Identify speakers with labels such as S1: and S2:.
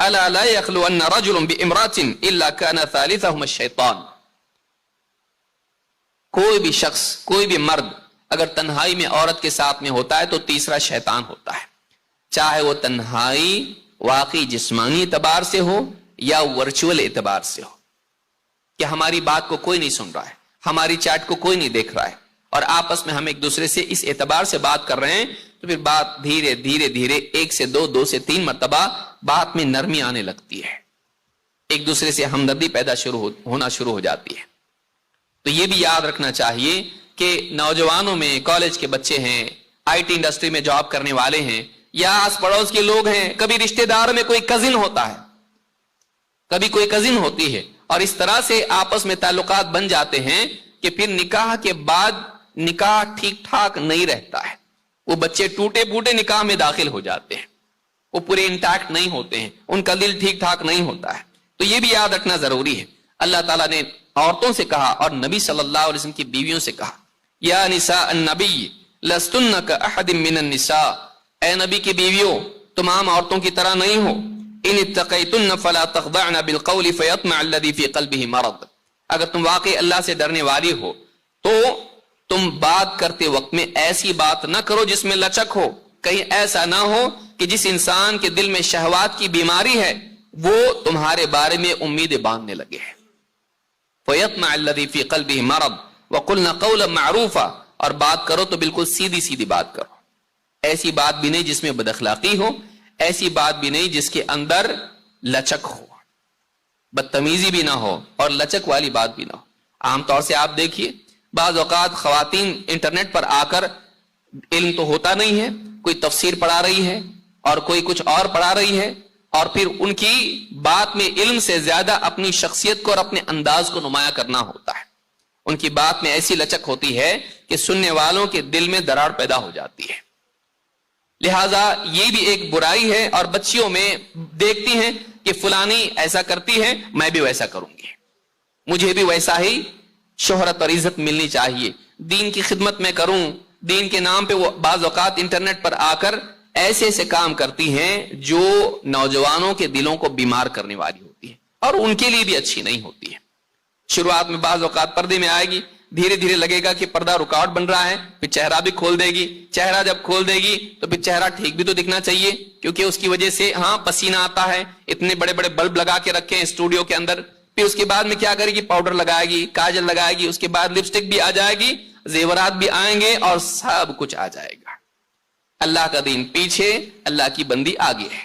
S1: الا لا يخلون رجل بامرأة الا كان ثالثهما الشیطان. کوئی بھی شخص، کوئی بھی مرد اگر تنہائی میں عورت کے ساتھ میں ہوتا ہے تو تیسرا شیطان ہوتا ہے، چاہے وہ تنہائی واقعی جسمانی اعتبار سے ہو یا ورچوئل اعتبار سے ہو، کہ ہماری بات کو کوئی نہیں سن رہا ہے، ہماری چیٹ کو کوئی نہیں دیکھ رہا ہے، اور آپس میں ہم ایک دوسرے سے اس اعتبار سے بات کر رہے ہیں، تو پھر بات دھیرے دھیرے دھیرے 1 سے 2، 2 سے 3 مرتبہ بات میں نرمی آنے لگتی ہے، ایک دوسرے سے ہمدردی پیدا ہونا شروع ہو جاتی ہے. تو یہ بھی یاد رکھنا چاہیے کہ نوجوانوں میں، کالج کے بچے ہیں، آئی ٹی انڈسٹری میں جاب کرنے والے ہیں، یا آس پڑوس کے لوگ ہیں، کبھی رشتہ دار میں کوئی کزن ہوتا ہے، کبھی کوئی کزن ہوتی ہے، اور اس طرح سے آپس میں تعلقات بن جاتے ہیں کہ پھر نکاح کے بعد نکاح ٹھیک ٹھاک نہیں رہتا ہے. وہ بچے ٹوٹے پھوٹے نکاح میں داخل ہو جاتے ہیں، وہ پورے انٹیکٹ نہیں ہوتے ہیں، ان کا دل ٹھیک ٹھاک نہیں ہوتا ہے. تو یہ بھی یاد رکھنا ضروری ہے. اللہ تعالیٰ نے عورتوں سے کہا اور نبی صلی اللہ علیہ وسلم کی بیویوں سے کہا، یا نساء النبی لستن کاحد من النساء، اے نبی کی بیویوں تم عام عورتوں کی طرح نہیں ہو. ان اتقیتن فلا تخضعن بالقول فیطمع الذی فی قلبہ مرض، اگر تم واقعی اللہ سے ڈرنے والی ہو تو تم بات کرتے وقت میں ایسی بات نہ کرو جس میں لچک ہو، کہیں ایسا نہ ہو کہ جس انسان کے دل میں شہوات کی بیماری ہے وہ تمہارے بارے میں امیدیں باندھنے لگے. فیطمع الذی فی قلبہ مرض وقلنا قولا معروفا، اور بات کرو تو بالکل سیدھی سیدھی بات کرو، ایسی بات بھی نہیں جس میں بد اخلاقی ہو، ایسی بات بھی نہیں جس کے اندر لچک ہو، بدتمیزی بھی نہ ہو اور لچک والی بات بھی نہ ہو. عام طور سے آپ دیکھیے بعض اوقات خواتین انٹرنیٹ پر آ کر، علم تو ہوتا نہیں ہے، کوئی تفسیر پڑھا رہی ہے اور کوئی کچھ اور پڑھا رہی ہے، اور پھر ان کی بات میں علم سے زیادہ اپنی شخصیت کو اور اپنے انداز کو نمایاں کرنا ہوتا ہے. ان کی بات میں ایسی لچک ہوتی ہے کہ سننے والوں کے دل میں دراڑ پیدا ہو جاتی ہے. لہذا یہ بھی ایک برائی ہے، اور بچیوں میں دیکھتی ہیں کہ فلانی ایسا کرتی ہے میں بھی ویسا کروں گی، مجھے بھی ویسا ہی شہرت اور عزت ملنی چاہیے، دین کی خدمت میں کروں. دین کے نام پہ وہ بعض اوقات انٹرنیٹ پر آ کر ایسے ایسے کام کرتی ہیں جو نوجوانوں کے دلوں کو بیمار کرنے والی ہوتی ہے اور ان کے لیے بھی اچھی نہیں ہوتی ہے. شروعات میں بعض اوقات پردے میں آئے گی، دھیرے دھیرے لگے گا کہ پردہ رکاوٹ بن رہا ہے، پھر چہرہ بھی کھول دے گی. چہرہ جب کھول دے گی تو پھر چہرہ ٹھیک بھی تو دکھنا چاہیے، کیونکہ اس کی وجہ سے پسینہ آتا ہے، اتنے بڑے بڑے بلب لگا کے رکھے ہیں اسٹوڈیو کے اندر. پھر اس کے بعد میں کیا کرے گی، پاؤڈر لگائے گی، کاجل لگائے گی، اس کے بعد لپسٹک بھی آ جائے گی، زیورات بھی آئیں گے اور سب کچھ آ جائے گا. اللہ کا دین پیچھے، اللہ کی بندی آگے ہے.